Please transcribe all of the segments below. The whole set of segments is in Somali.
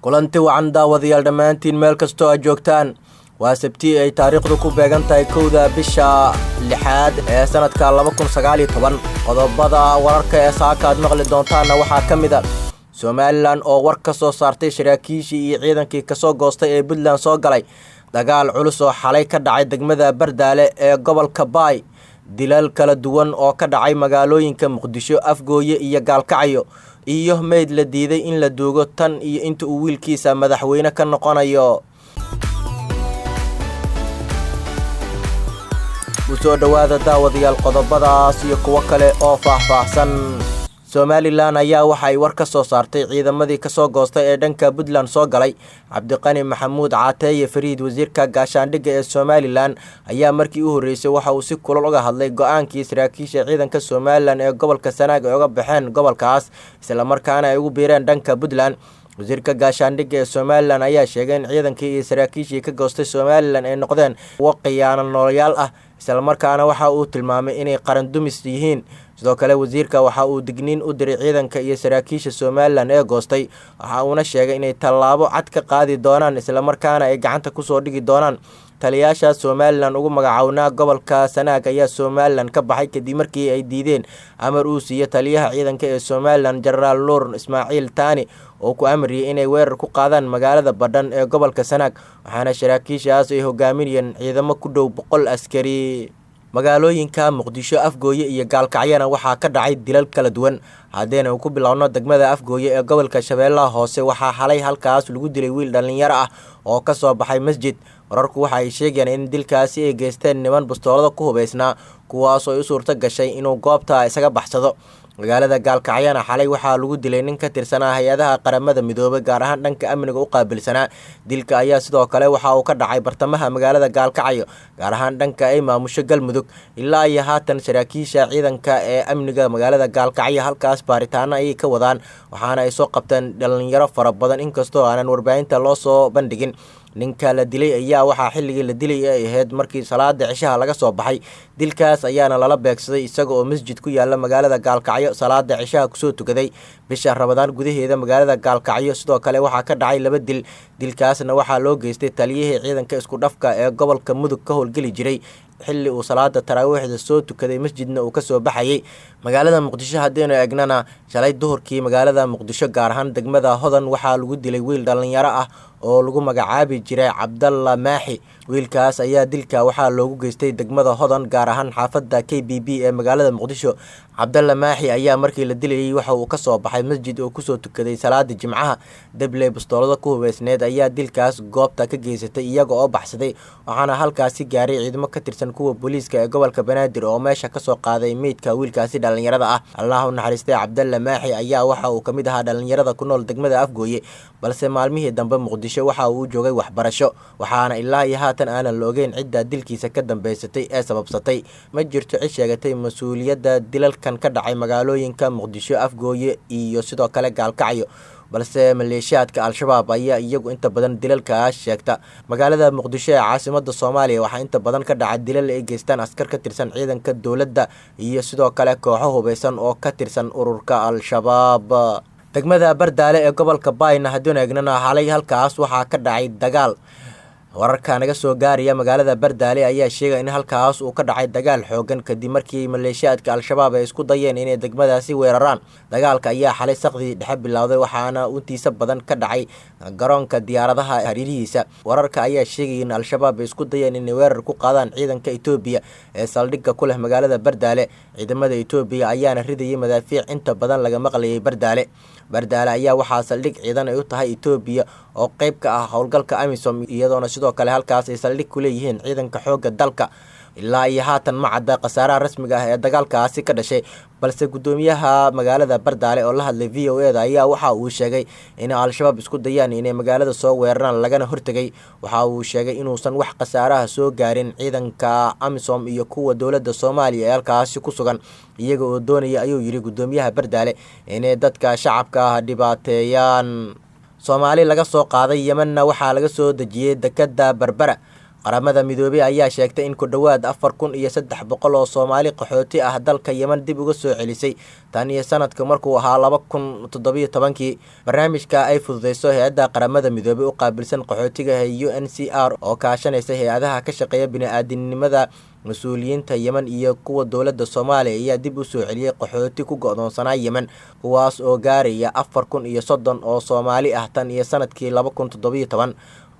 kulanti wacan daawadayaal dhammaantiin meel kastoo aad joogtaan waa sabti ay taariikhdu ku beegan tahay 1 bisha 6 ee sanadka 2019 qodobada wararka ee saaka aad maqli doontaana waxaa ka mid ah Somaliland oo war ka soo saartay saraakiishii iyo ciidankii ka soo goostay ee Puntland soo galay dagaal culus oo xalay ka dhacay degmada Bardaale ee gobolka Baay dilal kala duwan oo ka dhacay magaalooyinka Muqdisho Afgooye iyo Gaalkacyo iyo meyd la diiday in la duugo tan iyo inta uu wiilkiisa madaxweyne ka noqonayo soo dhawaada daawadayaal qodobadaas iyo kuwa kale oo faahfaahsan Somaliland ayaa waxay war ka soo saartay ciidamadii ka soo goostay ee dhanka Puntland soo galay Cabdiqani Maxamuud Caateeye Fariid wasiirka gaashaandhigga ee Somaliland ayaa markii u horeysay waxa uu si kulul uga hadlay go'aankii saraakiisha ciidanka Somaliland ee gobolka Sanaag ay uga baxeen gobolkaas isla markaana ay ugu biireen dhanka Puntland wasiirka gaashaandhigga ee Somaliland ayaa sheegay in ciidankii iyo saraakiishii ka goostay Somaliland ay noqdeen kuwo khiyaano noolayaal ah isla markaana waxa uu tilmaamay inay qaran dumis yihiin sidoo kale wasiirka waxa uu digniin u diray ciidanka iyo saraakiisha Somaliland ee goostay waxa uu sheegay inay tallaabo cad ka qaadi doonaan isla markaana ay gacanta ku soo dhigi doonaan taliyaasha Somaliland ugu magacaawna gobolka Sanaag ayaa Somaliland ka baxay kadib markii ay diideen amar uu siiyay taliyaha ciidanka ee Somaliland General Nur Ismaaciil Taani oo ku amriyay inay weerar ku qaadaan magaalada Badhan ee gobolka Sanaag waxaana saraakiishaas ay hogaaminayeen ciidamo ku dhow 100 askari magaalooyinka Muqdisho Afgooye iyo Gaalkacyana waxaa ka dhacay dilal kala duwan hadeena uu ku bilowno degmada Afgooye ee gobolka Shabeellaha Hoose waxaa xalay halkaas lagu dilay wiil dhalinyaro ah oo ka soo baxay masjid wararku waxa ay sheegayaan in dilkaasi ay geysteen niman bastoolada ku hubeysnaa kuwaas oo u suurta gashay inuu goobta isaga baxsado magaalada Gaalkacyana xalay waxaa lagu dilay nin ka tirsanaa hay'adaha qaramada midoobay gaar ahaan dhanka amniga u qaabilsanaa dilka ayaa sidoo kale waxa uu ka dhacay bartamaha magaalada Gaalkacyo gaar ahaan dhanka ay maamusho Galmudug ilaa iyo haatan saraakiisha ciidanka ee amniga magaalada Gaalkacyo halkaas baaritaano ay ka wadaan waxaana ay soo qabteen dhalinyaro fara badan inkastoo aanan warbaahinta loo soo bandhigin ninka la dilay ayaa waxaa xilligii la dilay ay ahayd markii salaada cishaha laga soo baxay dilkaas ayaana lala beegsaday isaga oo masjid ku yaala magaalada Gaalkacyo salaada cishaha ku soo tukaday bisha Ramadaan gudaheeda magaalada Gaalkacyo sidoo kale waxaa ka dhacay 2 dilkaasna waxaa loo geystay taliyihii ciidanka isku dhafka ee gobolka Mudug ka howlgali jiray xilli uu salaada taraawiixda soo tukaday masjidna uu ka soo baxayay magaalada Muqdisho hadeena eegnana shalay duhurkii magaalada Muqdisho gaar ahaan degmada Hodan waxaa lagu dilay wiil dhalinyaro ah oo lagu magacaabi jiray Cabdalla Maaxi wiilkaas ayaa dilka waxaa loogu geystay degmada Hodan gaar ahaan xaafadda KBB ee magaalada Muqdisho Cabdalla Maaxi ayaa markii la dilayay waxa uu ka soo baxay masjid oo ku soo tukaday salaada Jimcaha dabley bastoolada ku hubeysneed ayaa dilkaas goobta ka geysatay iyaga oo baxsaday waxaana halkaasi gaaray ciidamo ka tirsan kuwa booliiska ee gobolka Banaadir oo meesha ka soo qaaday meydka wiilkaasi dhalinyarada ah Allahu naxariistay Cabdalla Maaxi ayaa waxa uu kamid ahaa dhalinyarada ku nool degmada Afgooye balse maalmihii dambe Muqdisho waxa uu joogay waxbarasho waxaana ilaa iyo haatan aan la ogeyn cidda dilkiisa ka dambeysatay ee sababsatay ma jirto cid sheegatay mas'uuliyadda dilalkan ka dhacay magaalooyinka Muqdisho Afgooye iyo sidoo kale Gaalkacyo balse maleeshiyaadka Al-Shabaab ayaa iyagu inta badan dilalkaas sheegta magaalada Muqdisho ee caasimadda Soomaaliya waxa inta badan ka dhacay dilal ay geystaan askar ka tirsan ciidanka dawladda iyo sidoo kale kooxo hubeysan oo ka tirsan ururka Al-Shabaab degmada Bardaale ee gobolka Baayna haddii eegnana xalay halkaas waxaa ka dhacay dagaal wararka naga soo gaaraya magaalada Bardaale ayaa sheegay in halkaas uu ka dhacay dagaal xoogan kadib markii maleeshiyaadka Al-Shabaab ay isku dayeen inay degmadaasi weeraraan dagaalka ayaa xalay saqdi dhexe bilowday waxaana intiisa badan ka dhacay garoonka diyaaradaha hariirihiisa wararka ayaa sheegay in Al-Shabaab ay isku dayeen inay weerar ku qaadaan ciidanka Itoobiya ee saldhigga ku leh magaalada Bardaale ciidamada Itoobiya ayaana ridayay madaafiic inta badan laga maqlayay Bardaale ayaa waxaa saldhig ciidan ay u tahay Itoobiya oo qayb ka ah howlgalka AMISOM iyadoona sidoo kale halkaas ay saldhig ku leeyihiin ciidanka xoogga dalka ilaa iyo haatan ma cadda khasaaraha rasmiga ah ee dagaalkaasi ka dhashay balse gudoomiyaha magaalada Bardaale oo la hadlay VOA-da ayaa waxa uu sheegay in Al-Shabaab isku dayaan inay magaalada soo weeraraan lagana hortagay waxa uu sheegay inuusan wax khasaaraha soo gaarin ciidanka AMISOM iyo kuwa dawladda Soomaaliya ee halkaas ku sugan iyaga oo doonaya ayuu yiri gudoomiyaha Bardaale inay dadka shacabka dhibaateeyaan Soomaali laga soo qaaday Yemenna waxaa laga soo dajiyay dekada Berbera qaramada midoobay ayaa sheegtay in ku dhawaad 4,300 oo Soomaali qaxooti ah dalka Yemen dib uga soo celisay tan iyo sanadka markuu ahaa 2017. barnaamijka ay fududeyso hay'adda qaramada midoobay u qaabilsan qaxootiga UNHCR oo kaashanaysa hay'adaha ka shaqeeya bini'aadanimada. mas-uuliyiinta Yemen iyo kuwa dowladda Soomaaliya ayaa dib u soo celiyay qaxooti ku go'doonsanaa Yemen kuwaas oo gaaraya 4,030 oo Soomaali ah tan iyo sanadkii 2017.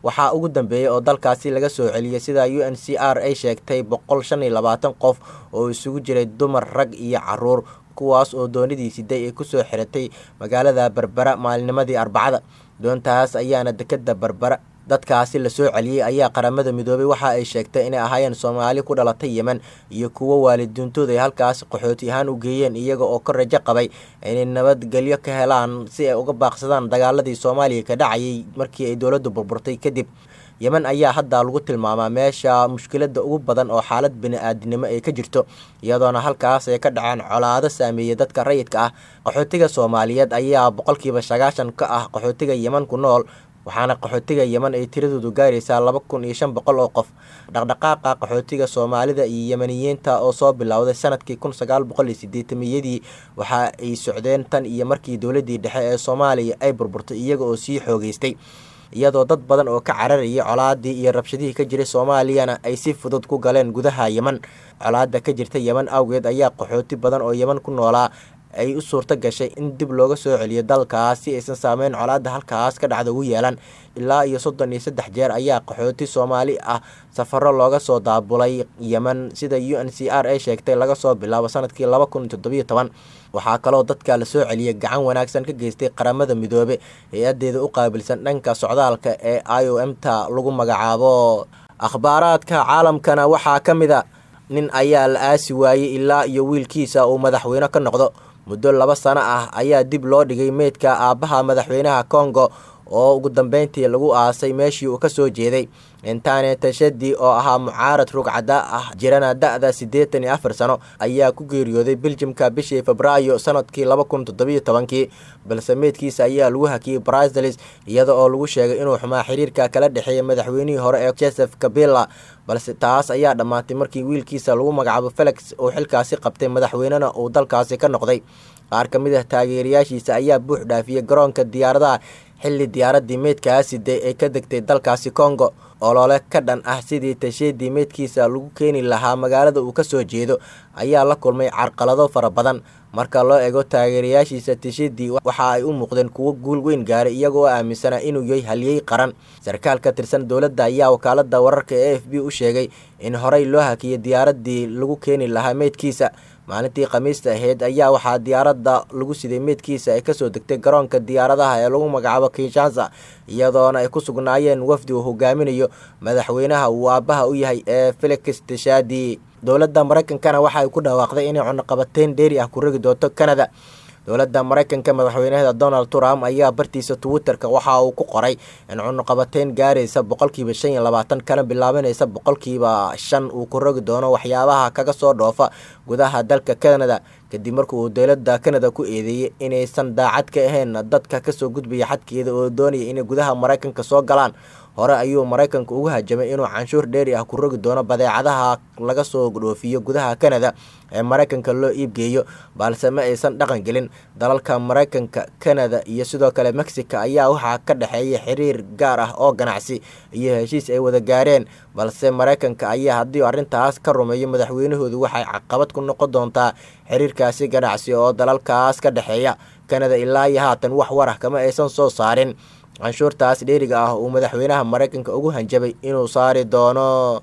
waxaa ugu dambeeyay oo dalkaasi laga soo celiyay sida UNHCR ay sheegtay 125 qof oo isugu jiray dumar, rag iyo caruur, kuwaas oo doonidii siday ay ku soo xiratay magaalada Berbera maalinimadii Arbacada. doontaas ayaana dekedda Berbera dadkaasi la soo celiyay ayaa qaramada midoobay waxa ay sheegtay inay ahaayeen Soomaali ku dhalatay Yemen iyo kuwa waalidiintooda ay halkaas qaxooti ahaan u geeyeen iyaga oo ka rajo qabay inay nabadgelyo ka helaan si ay uga baaqsadaan dagaaladii Soomaaliya ka dhacayay markii ay dowladdu burburtay kadib. Yemen ayaa hadda lagu tilmaamaa meesha mushkiladda ugu badan oo xaalad bini'aadanimo ay ka jirto, iyadoona halkaas ay ka dhacaan colaado saameeyay dadka rayidka ah. qaxootiga Soomaaliyeed ayaa 90% ka ah qaxootiga Yemen ku nool, waxaana qaxootiga Yemen ay tiradoodu gaaraysaa 2,500 oo qof. dhaqdhaqaaqa qaxootiga Soomaalida iyo Yemeniyiinta oo soo bilowday sanadkii 1980-yadii waxa ay socdeen tan iyo markii dowladdii dhexe ee Soomaaliya ay burburtay iyaga oo sii xoogaystay, iyadoo dad badan oo ka cararayay colaadii iyo rabshadihii ka jiray Soomaaliyana ay si fudud ku galeen gudaha Yemen. colaadda ka jirta Yemen awgeed ayaa qaxooti badan oo Yemen ku noolaa ay u suurta gashay in dib looga soo celiyo dalkaas si aysan saameyn colaadda halkaas ka dhacda ugu yeelan. ilaa iyo 33 jeer ayaa qaxooti Soomaali ah safarro looga soo daabulay Yemen sida UNHCR ay sheegtay laga soo bilaabo sanadkii 2017. waxaa kaloo dadka la soo celiyay gacan wanaagsan ka geystay qaramada midoobay hay'adeeda u qaabilsan dhanka socdaalka ee IOM-ta lagu magacaabo. akhbaaraadka caalamkana waxaa ka mid ah nin ayaa la aasi waayay ilaa iyo wiilkiisa uu madaxweyne ka noqdo. muddo 2 sano ah ayaa dib loo dhigay meydka aabbaha madaxweynaha Congo oo ugu dambeyntii lagu aasay meeshii uu ka soo jeeday. Ntane Tshisekedi oo ahaa mucaarad rugcada ah jirana da'da 84 sano ayaa ku geeriyooday Belgiumka bishii Febraayo sanadkii 2017, balse meydkiisa ayaa lagu hakiyay Brussels iyada oo lagu sheegay inuu xumaa xiriirka kala dhexeeya madaxweynihii hore ee Joseph Kabila, balse taas ayaa dhamaatay markii wiilkiisa lagu magacaabo Felix uu xilkaasi qabtay madaxweynena uu dalkaasi ka noqday. qaar ka mid ah taageerayaashiisa ayaa buux dhaafiyay garoonka diyaaradaha xilli diyaaradii meydkaasi ay ka degtay dalkaasi Congo. olole ka dhan ah sidii Tshisekedi meydkiisa lagu keeni lahaa magaalada uu ka soo jeedo ayaa la kulmay carqalado fara badan. marka loo eego taageerayaashiisa Tshisekedi waxa ay u muuqdeen kuwo guul weyn gaaray iyagoo aaminsana inuu yahay halyey qaran. sarkaal ka tirsan dowladda ayaa wakaaladda wararka ee AFP u sheegay in horey loo hakiyay diyaaradii lagu keeni lahaa meydkiisa. maalintii Khamiista ahayd ayaa waxaa diyaaradda lagu siday meydkiisa ay ka soo degtay garoonka diyaaradaha ee lagu magacaabo Kinshasa, iyadoona ay ku sugnaayeen wafdi uu hogaaminayo madaxweynaha uu aabbaha u yahay ee Felix Tshisekedi. dowladda Mareykankana waxa ay ku dhawaaqday inay cunaqabateyn dheeri ah ku ragi doonto Canada. dowladda Mareykanka madaxweynaha Donald Trump ayaa bartiisa Twitter-ka waxa uu ku qoray in cunaqabateyn gaaraysa 25% kana bilaabanaysa 5% uu ku ragi doono waxyaabaha kaga soo dhoofa gudaha dalka Canada kadib markii uu dowladda Canada ku eedeeyay inaysan daacad ka ahayn dadka ka soo gudbaya xadkeeda oo doonaya inay gudaha Mareykanka soo galaan. hore ayuu Mareykanku ugu hajamay inuu canshuur dheeri ah ku ragi doono badeecadaha laga soo dhoofiyo gudaha Canada ee Mareykanka loo iibgeeyo, balse ma aysan dhaqan gelin. dalalka Mareykanka, Canada iyo sidoo kale Mexico ayaa waxaa ka dhaxeeya xiriir gaar ah oo ganacsi iyo heshiis ay wada gaareen, balse Mareykanka ayaa haddii arrintaas ka rumeeyo madaxweynahoodu waxay caqabad ku noqon doontaa xiriirkaasi ganacsi oo dalalkaas ka dhaxeeya. Canada ilaa iyo haatan wax war ah kama aysan soo saarin canshuurtaas dheeriga ah uu madaxweynaha Mareykanka ugu hanjabay inuu saari doono.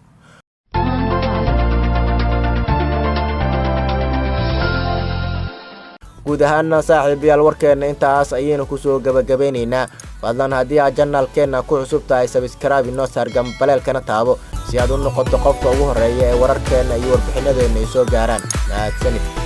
guud ahaan saaxiibayaal warkeena intaas ayaynu ku soo gabagabeynaynaa. fadlan haddii aad channelkeena ku cusub tahay subscribe inoo saar gambaleelkana taabo si aad u noqoto qofka ugu horeeya ee wararkeena iyo warbixinadeena ay soo gaaraan. mahadsanid.